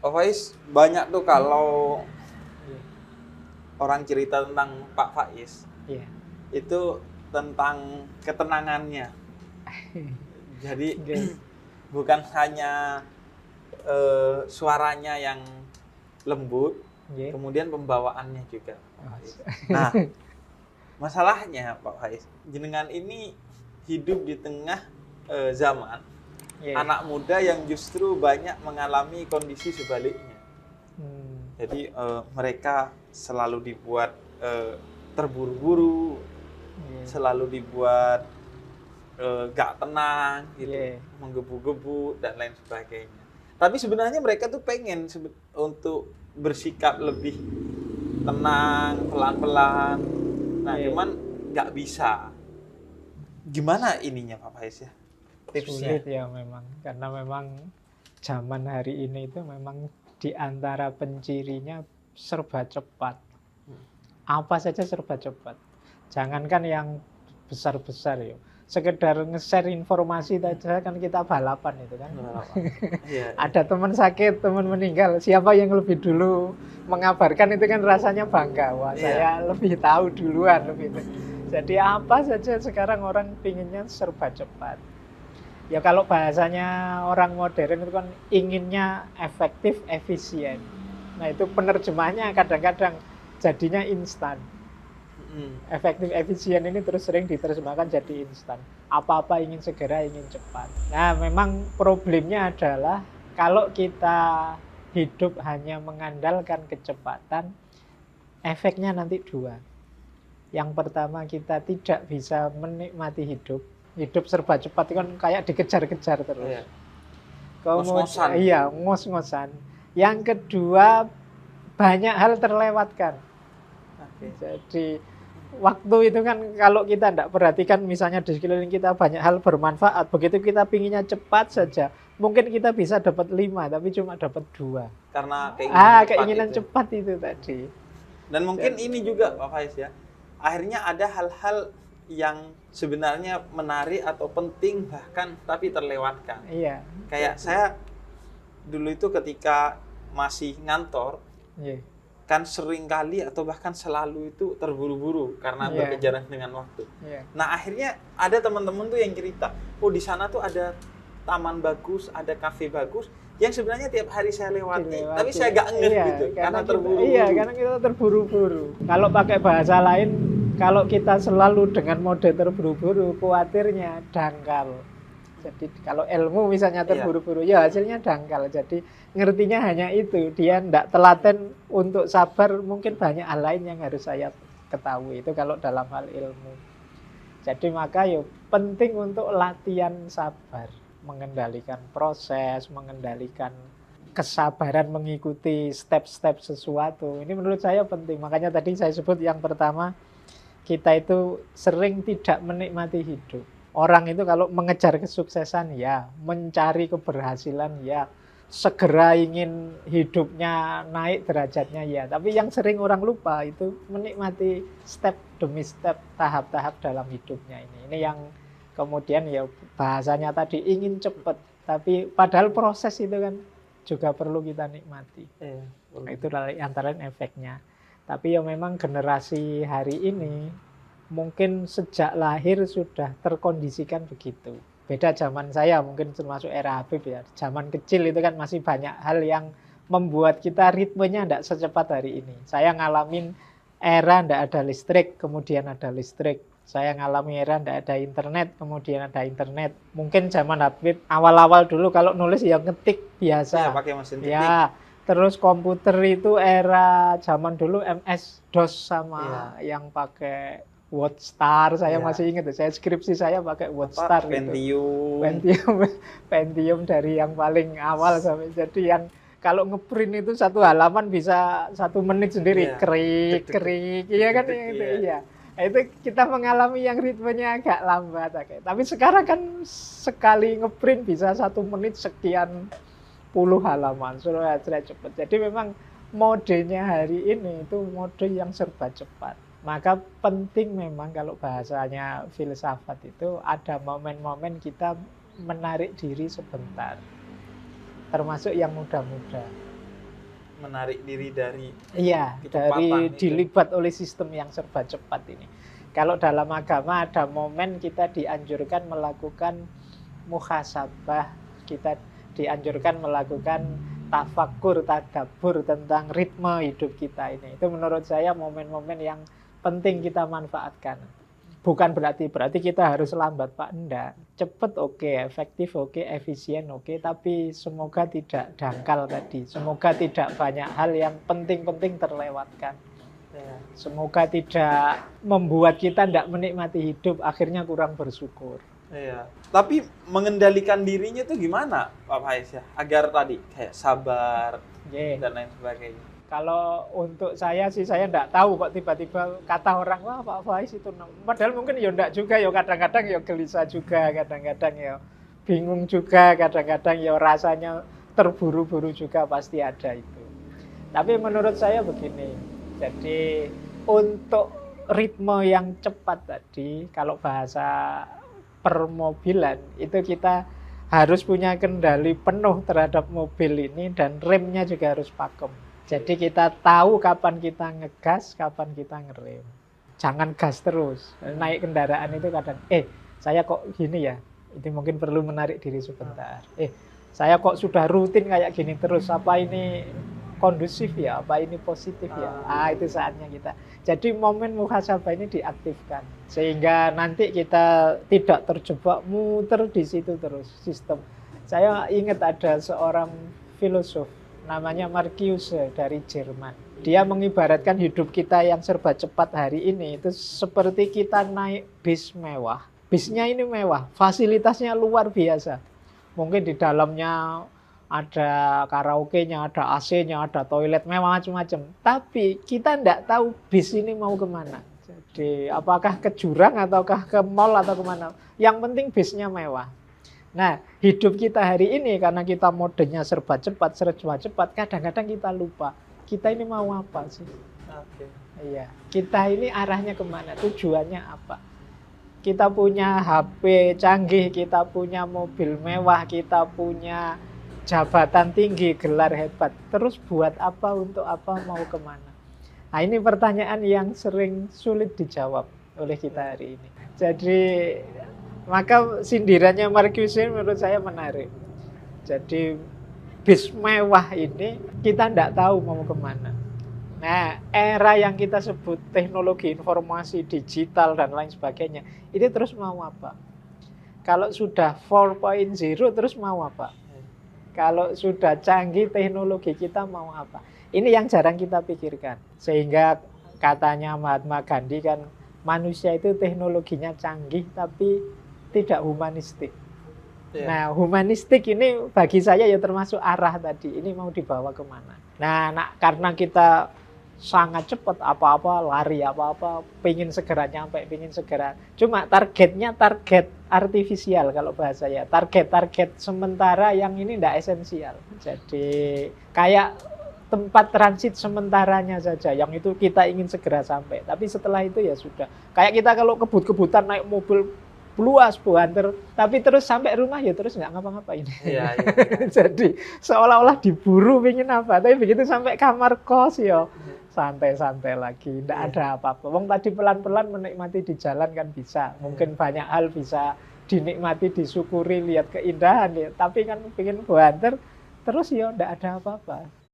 Pak Faiz, banyak tuh kalau Iya. orang cerita tentang Pak Faiz, Iya. itu tentang ketenangannya. Jadi Oke. bukan hanya suaranya yang lembut, Oke. kemudian pembawaannya juga, Pak Oh, Faiz. Nah, masalahnya Pak Faiz, jenengan ini hidup di tengah zaman Iya. anak muda yang justru banyak mengalami kondisi sebaliknya. Hmm. Jadi mereka selalu dibuat terburu-buru, Iya. selalu dibuat gak tenang, gitu, Iya. menggebu-gebu dan lain sebagainya. Tapi sebenarnya mereka tuh pengen untuk bersikap lebih tenang, pelan-pelan. Nah, Iya. cuman nggak bisa. Gimana ininya Pak Faiz ya? Tipsnya? Sulit ya memang, karena memang zaman hari ini itu memang di antara pencirinya serba cepat. Apa saja serba cepat. Jangankan yang besar-besar ya. Sekedar nge-share informasi saja kan kita balapan itu kan. Iya. Ada teman sakit, teman meninggal, siapa yang lebih dulu mengabarkan itu kan rasanya bangga. Wah, saya lebih tahu duluan lebih. Jadi apa saja sekarang orang pinginnya serba cepat. Ya kalau bahasanya orang modern itu kan inginnya efektif, efisien. Nah itu penerjemahnya kadang-kadang jadinya instan. Efektif, efisien ini terus sering diterjemahkan jadi instan. Apa-apa ingin segera, ingin cepat. Nah memang problemnya adalah kalau kita hidup hanya mengandalkan kecepatan, efeknya nanti dua. Yang pertama kita tidak bisa menikmati hidup. Hidup serba cepat itu kan kayak dikejar-kejar terus. Iya. Kemudian iya, ngos-ngosan. Yang kedua banyak hal terlewatkan. Jadi waktu itu kan kalau kita tidak perhatikan misalnya di sekeliling kita banyak hal bermanfaat. Begitu kita pinginnya cepat saja, mungkin kita bisa dapat 5 tapi cuma dapat 2. Karena keinginan cepat itu tadi. Dan mungkin ini juga Pak Faiz ya. Akhirnya ada hal-hal yang sebenarnya menarik atau penting bahkan tapi terlewatkan. Iya. Kayak saya dulu itu ketika masih ngantor, kan sering kali atau bahkan selalu itu terburu-buru karena berkejaran dengan waktu. Nah akhirnya ada teman-teman tuh yang cerita, oh di sana tuh ada taman bagus, ada kafe bagus, yang sebenarnya tiap hari saya lewati. Tapi saya gak ngeh gitu, karena terburu-buru. Iya, karena kita terburu-buru. Kalau pakai bahasa lain, kalau kita selalu dengan mode terburu-buru, khawatirnya dangkal. Jadi kalau ilmu misalnya terburu-buru, ya hasilnya dangkal. Jadi ngertinya hanya itu, dia tidak telaten untuk sabar, mungkin banyak hal lain yang harus saya ketahui. Itu kalau dalam hal ilmu. Jadi maka ya penting untuk latihan sabar, mengendalikan proses, mengendalikan kesabaran mengikuti step-step sesuatu. Ini menurut saya penting. Makanya tadi saya sebut yang pertama, kita itu sering tidak menikmati hidup. Orang itu kalau mengejar kesuksesan ya, mencari keberhasilan ya, segera ingin hidupnya naik derajatnya ya. Tapi yang sering orang lupa itu menikmati step demi step, tahap-tahap dalam hidupnya ini. Ini yang kemudian ya bahasanya tadi ingin cepat, tapi padahal proses itu kan juga perlu kita nikmati. Itu antara efeknya. Tapi ya memang generasi hari ini mungkin sejak lahir sudah terkondisikan begitu. Beda zaman saya, mungkin termasuk era Habib ya. Zaman kecil itu kan masih banyak hal yang membuat kita ritmenya tidak secepat hari ini. Saya ngalamin era tidak ada listrik, kemudian ada listrik. Saya ngalami era tidak ada internet, kemudian ada internet. Mungkin zaman Habib awal-awal dulu kalau nulis ya ngetik biasa. Ya, pakai mesin ketik. Ya, terus komputer itu era zaman dulu MS-DOS sama yang pakai WordStar, saya masih ingat. Saya skripsi saya pakai WordStar. Pentium dari yang paling awal sampai jadi yang kalau ngeprint itu satu halaman bisa 1 menit sendiri, krik, iya kan itu iya. Itu kita mengalami yang ritmenya agak lambat. Tapi sekarang kan sekali ngeprint bisa 1 menit sekian puluh halaman, sudah cepat. Jadi memang modenya hari ini itu mode yang serba cepat. Maka penting memang kalau bahasanya filsafat itu ada momen-momen kita menarik diri sebentar. Termasuk yang muda-muda. menarik diri dari iya, dari dilibat oleh sistem yang serba cepat ini. Kalau dalam agama ada momen kita dianjurkan melakukan muhasabah, kita dianjurkan melakukan tafakkur, tadabbur tentang ritme hidup kita ini. Itu menurut saya momen-momen yang penting kita manfaatkan. Bukan berarti kita harus lambat, Pak. Enggak. Cepet oke, efektif oke, efisien oke, tapi semoga tidak dangkal tadi. Semoga tidak banyak hal yang penting-penting terlewatkan. Ya. Semoga tidak membuat kita tidak menikmati hidup, akhirnya kurang bersyukur. Iya. Tapi mengendalikan dirinya itu gimana, Pak Faiz ya? Agar tadi kayak sabar dan lain sebagainya. Kalau untuk saya sih, saya enggak tahu kok tiba-tiba kata orang, wah Pak Faiz itu. Padahal mungkin ya enggak juga, ya kadang-kadang ya gelisah juga, kadang-kadang ya bingung juga, kadang-kadang ya rasanya terburu-buru juga pasti ada itu. Tapi menurut saya begini, jadi untuk ritme yang cepat tadi, kalau bahasa permobilan, itu kita harus punya kendali penuh terhadap mobil ini dan remnya juga harus pakem. Jadi kita tahu kapan kita ngegas, kapan kita ngerem. Jangan gas terus. Naik kendaraan itu kadang, saya kok gini ya, itu mungkin perlu menarik diri sebentar. Saya kok sudah rutin kayak gini terus, apa ini kondusif ya, apa ini positif ya? Itu saatnya kita. Jadi momen muhasabah ini diaktifkan. Sehingga nanti kita tidak terjebak muter di situ terus sistem. Saya ingat ada seorang filosof, namanya Marcuse dari Jerman. Dia mengibaratkan hidup kita yang serba cepat hari ini itu seperti kita naik bis mewah. Bisnya ini mewah, fasilitasnya luar biasa. Mungkin di dalamnya ada karaoke-nya, ada AC-nya, ada toilet mewah macam-macam. Tapi kita tidak tahu bis ini mau kemana. Jadi apakah ke jurang ataukah ke mall atau kemana. Yang penting bisnya mewah. Nah, hidup kita hari ini karena kita modenya serba cepat, kadang-kadang kita lupa. Kita ini mau apa sih? Iya, kita ini arahnya kemana? Tujuannya apa? Kita punya HP canggih, kita punya mobil mewah, kita punya jabatan tinggi, gelar hebat. Terus buat apa, untuk apa, mau kemana? Nah, ini pertanyaan yang sering sulit dijawab oleh kita hari ini. Jadi maka sindirannya Marcuse menurut saya menarik. Jadi bis mewah ini kita tidak tahu mau kemana. Nah, era yang kita sebut teknologi informasi digital dan lain sebagainya, ini terus mau apa? Kalau sudah 4.0 terus mau apa? Kalau sudah canggih teknologi kita mau apa? Ini yang jarang kita pikirkan. Sehingga katanya Mahatma Gandhi kan, manusia itu teknologinya canggih tapi tidak humanistik. Nah, humanistik ini bagi saya ya termasuk arah tadi. Ini mau dibawa kemana? Nah, karena kita sangat cepat, apa-apa lari, apa-apa pingin segera nyampe, pingin segera. Cuma targetnya target artifisial kalau bahasa ya. Target sementara yang ini tidak esensial. Jadi kayak tempat transit sementaranya saja, yang itu kita ingin segera sampai. Tapi setelah itu ya sudah. Kayak kita kalau kebut-kebutan naik mobil luas buanter, tapi terus sampai rumah ya terus nggak ngapa-ngapain. Iya. Jadi seolah-olah diburu pingin apa, tapi begitu sampai kamar kos ya santai-santai lagi, nggak ada apa-apa. Wong tadi pelan-pelan menikmati di jalan kan bisa, mungkin banyak hal bisa dinikmati, disyukuri, lihat keindahan ya. Tapi kan pingin buanter terus ya nggak ada apa-apa.